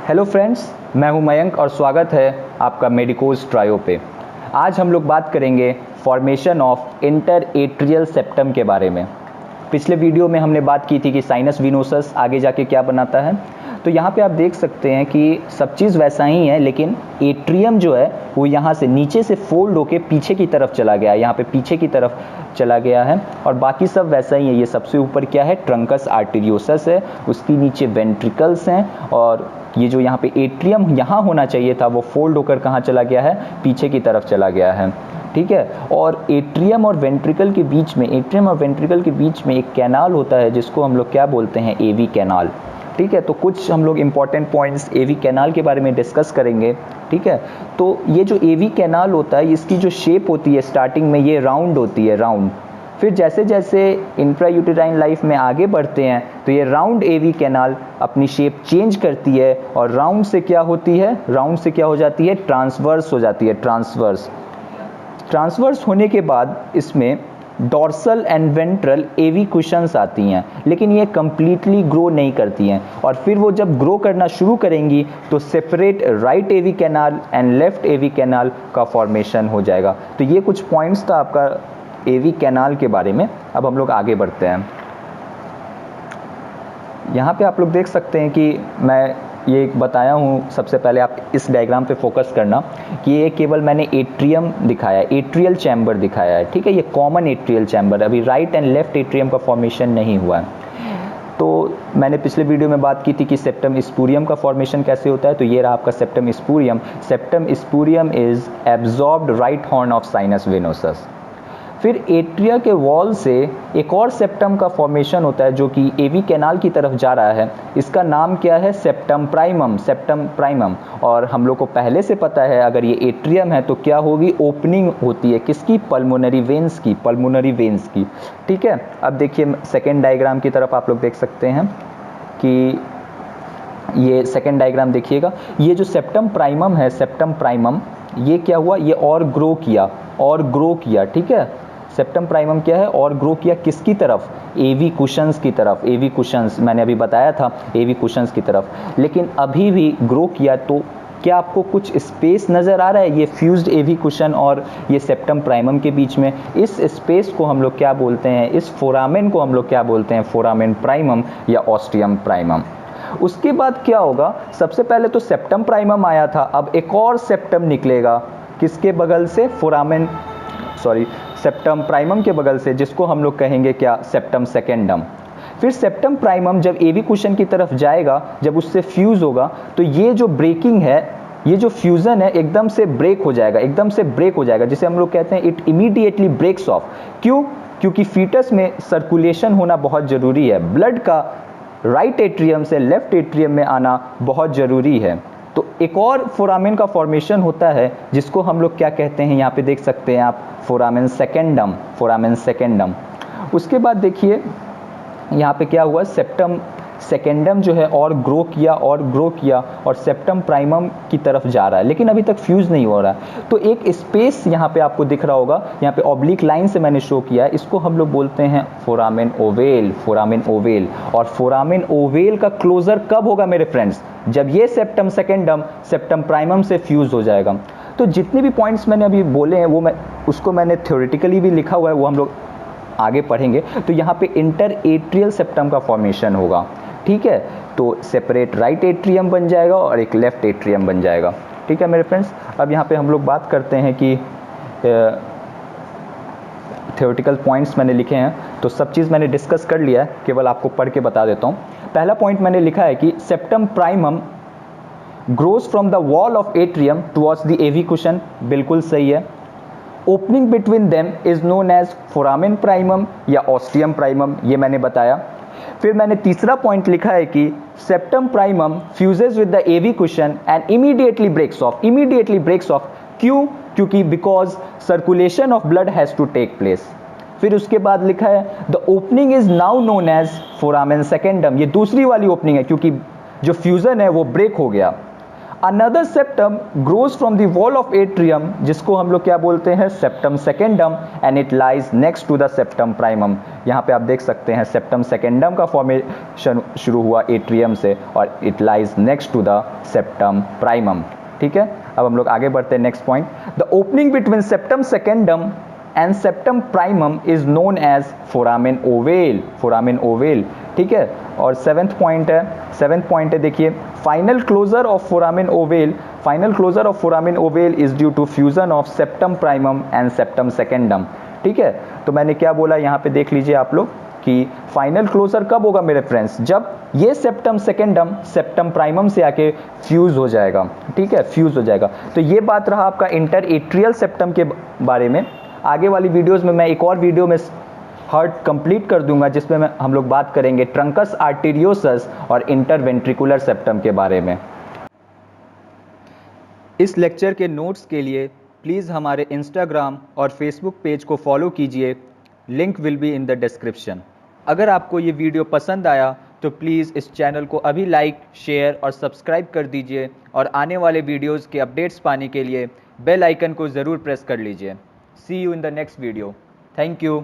Hello friends, मैं हूं मयंक और स्वागत है आपका मेडिकोज ट्रायो पे। आज हम लोग बात करेंगे फॉर्मेशन ऑफ इंटरएट्रियल सेप्टम के बारे में। पिछले वीडियो में हमने बात की थी कि साइनस विनोसस आगे जाके क्या बनाता है। तो यहाँ पे आप देख सकते हैं कि सब चीज़ वैसा ही है, लेकिन एट्रियम जो है वो यहाँ से नीचे से फोल्ड होके पीछे की तरफ चला गया है, यहाँ पे पीछे की तरफ चला गया है और बाकी सब वैसा ही है। ये सबसे ऊपर क्या है, ट्रंकस आर्टेरियोसस है, उसके नीचे वेंट्रिकल्स हैं और ये जो यहाँ पे एट्रियम यहाँ होना चाहिए था वो फोल्ड होकर कहाँ चला गया है, पीछे की तरफ चला गया है। ठीक है, और एट्रियम और वेंट्रिकल के बीच में, एट्रियम और वेंट्रिकल के बीच में एक कैनाल होता है जिसको हम लोग क्या बोलते हैं, एवी कैनाल। ठीक है, तो कुछ हम लोग इंपॉर्टेंट पॉइंट्स एवी कैनाल के बारे में डिस्कस करेंगे। ठीक है, तो ये जो एवी कैनाल होता है इसकी जो शेप होती है स्टार्टिंग में ये राउंड होती है, राउंड। फिर जैसे जैसे इंट्रायूटेराइन लाइफ में आगे बढ़ते हैं तो ये राउंड एवी कैनाल अपनी शेप चेंज करती है और राउंड से क्या होती है, राउंड से क्या हो जाती है, ट्रांसवर्स हो जाती है, ट्रांसवर्स। ट्रांसवर्स होने के बाद इसमें dorsal and ventral AV cushions आती हैं, लेकिन ये कंप्लीटली ग्रो नहीं करती हैं और फिर वो जब ग्रो करना शुरू करेंगी तो separate right AV canal and left AV canal का फॉर्मेशन हो जाएगा। तो ये कुछ पॉइंट्स था आपका एवी कैनाल के बारे में। अब हम लोग आगे बढ़ते हैं। यहाँ पे आप लोग देख सकते हैं कि मैं ये बताया हूँ, सबसे पहले आप इस डायग्राम पे फोकस करना कि ये केवल मैंने एट्रियम दिखाया है, एट्रियल चैम्बर दिखाया है। ठीक है, ये कॉमन एट्रियल चैम्बर, अभी राइट एंड लेफ्ट एट्रियम का फॉर्मेशन नहीं हुआ है। तो मैंने पिछले वीडियो में बात की थी कि सेप्टम स्पूरियम का फॉर्मेशन कैसे होता है, तो ये रहा आपका septum spurium. Septum spurium is absorbed right horn of sinus venosus. फिर एट्रिया के वॉल से एक और सेप्टम का फॉर्मेशन होता है जो कि एवी कैनाल की तरफ जा रहा है। इसका नाम क्या है, सेप्टम प्राइमम, सेप्टम प्राइमम। और हम लोग को पहले से पता है अगर ये एट्रियम है तो क्या होगी, ओपनिंग होती है किसकी, पल्मोनरी वेन्स की, पल्मोनरी वेन्स की। ठीक है, अब देखिए सेकेंड डायग्राम की तरफ आप लोग देख सकते हैं कि ये सेकेंड डायग्राम देखिएगा। ये जो सेप्टम प्राइमम है, सेप्टम प्राइमम, ये क्या हुआ, ये और ग्रो किया, और ग्रो किया। ठीक है, सेप्टम प्राइमम क्या है, और ग्रो किया किसकी तरफ, एवी कुशंस की तरफ। एवी कुशंस मैंने अभी बताया था, एवी कुशंस की तरफ। लेकिन अभी भी ग्रो किया तो क्या आपको कुछ स्पेस नज़र आ रहा है, ये फ्यूज्ड एवी कुशन और ये सेप्टम प्राइमम के बीच में? इस स्पेस को हम लोग क्या बोलते हैं, इस फोरामेन को हम लोग क्या बोलते हैं, फोरामेन प्राइमम या ऑस्टियम प्राइमम। उसके बाद क्या होगा, सबसे पहले तो सेप्टम प्राइमम आया था, अब एक और सेप्टम निकलेगा किसके बगल से, फोरामेन, सॉरी, सेप्टम प्राइमम के बगल से, जिसको हम लोग कहेंगे क्या, सेप्टम सेकेंडम। फिर सेप्टम प्राइमम जब एवी कुशन की तरफ जाएगा, जब उससे फ्यूज होगा तो ये जो ब्रेकिंग है, ये जो फ्यूजन है एकदम से ब्रेक हो जाएगा, एकदम से ब्रेक हो जाएगा, जिसे हम लोग कहते हैं इट इमीडिएटली ब्रेक्स ऑफ। क्यों? क्योंकि फीटस में सर्कुलेशन होना बहुत ज़रूरी है, ब्लड का राइट एट्रियम से लेफ्ट एट्रियम में आना बहुत ज़रूरी है। तो एक और फोरामेन का फॉर्मेशन होता है जिसको हम लोग क्या कहते हैं, यहाँ पे देख सकते हैं आप, फोरामेन सेकेंडम, फोरामेन सेकेंडम। उसके बाद देखिए यहाँ पे क्या हुआ, सेप्टम सेकेंडम जो है और ग्रो किया और ग्रो किया और सेप्टम प्राइमम की तरफ जा रहा है, लेकिन अभी तक फ्यूज नहीं हो रहा है। तो एक स्पेस यहाँ पे आपको दिख रहा होगा, यहाँ पे ऑब्लिक लाइन से मैंने शो किया है, इसको हम लोग बोलते हैं फोरामेन ओवेल, फोरामेन ओवेल। और फोरामेन ओवेल का क्लोजर कब होगा मेरे फ्रेंड्स, जब ये सेप्टम सेकेंडम सेप्टम प्राइमम से फ्यूज हो जाएगा। तो जितने भी पॉइंट्स मैंने अभी बोले हैं वो उसको मैंने थ्योरेटिकली भी लिखा हुआ है, वो हम लोग आगे पढ़ेंगे। तो यहाँ पे इंटर एट्रियल सेप्टम का फॉर्मेशन होगा। ठीक है, तो सेपरेट राइट एट्रियम बन जाएगा और एक लेफ्ट एट्रियम बन जाएगा। ठीक है मेरे फ्रेंड्स, अब यहाँ पे हम लोग बात करते हैं कि थ्योरेटिकल पॉइंट्स मैंने लिखे हैं, तो सब चीज़ मैंने डिस्कस कर लिया है, केवल आपको पढ़ के बता देता हूँ। पहला पॉइंट मैंने लिखा है कि septum primum grows from the wall of atrium towards the AV cushion, बिल्कुल सही है। Opening between them is known as foramen primum या ऑस्टियम प्राइमम, ये मैंने बताया। फिर मैंने तीसरा पॉइंट लिखा है कि septum primum fuses with the AV cushion and immediately breaks off, immediately breaks off. क्यों? क्योंकि because circulation of blood has to take place. फिर उसके बाद लिखा है the opening is now known as foramen secundum, ये दूसरी वाली ओपनिंग है क्योंकि जो फ्यूजन है वो ब्रेक हो गया। Another septum grows from the wall of atrium, जिसको हम लोग क्या बोलते हैं, septum secundum, and it lies next to the septum primum. यहाँ पे आप देख सकते हैं सेप्टम सेकेंडम का फॉर्मेशन शुरू हुआ एट्रियम से और it lies next to the septum primum. ठीक है, अब हम लोग आगे बढ़ते हैं next point. The opening between septum secundum and septum primum is known as foramen ovale, foramen ovale. ठीक है, और सेवेंथ पॉइंट है देखिए, final closure of foramen ovale, final closure of foramen ovale is due to fusion of septum primum and septum secundum. ठीक है, तो मैंने क्या बोला यहाँ पे देख लीजिए आप लोग कि फाइनल क्लोजर कब होगा मेरे फ्रेंड्स, जब ये सेप्टम सेकेंडम सेप्टम प्राइमम से आके फ्यूज हो जाएगा। ठीक है, फ्यूज हो जाएगा। तो ये बात रहा आपका इंटर एट्रियल सेप्टम के बारे में। आगे वाली वीडियोस में मैं एक और वीडियो में हार्ट कंप्लीट कर दूंगा जिसमें हम लोग बात करेंगे ट्रंकस आर्टेरियोसस और इंटरवेंट्रिकुलर सेप्टम के बारे में। इस लेक्चर के नोट्स के लिए प्लीज़ हमारे इंस्टाग्राम और फेसबुक पेज को फॉलो कीजिए, link will be in the description. अगर आपको ये वीडियो पसंद आया तो प्लीज़ इस चैनल को अभी लाइक, शेयर और सब्सक्राइब कर दीजिए और आने वाले वीडियोज़ के अपडेट्स पाने के लिए बेल आइकन को ज़रूर प्रेस कर लीजिए। See you in the next video. Thank you.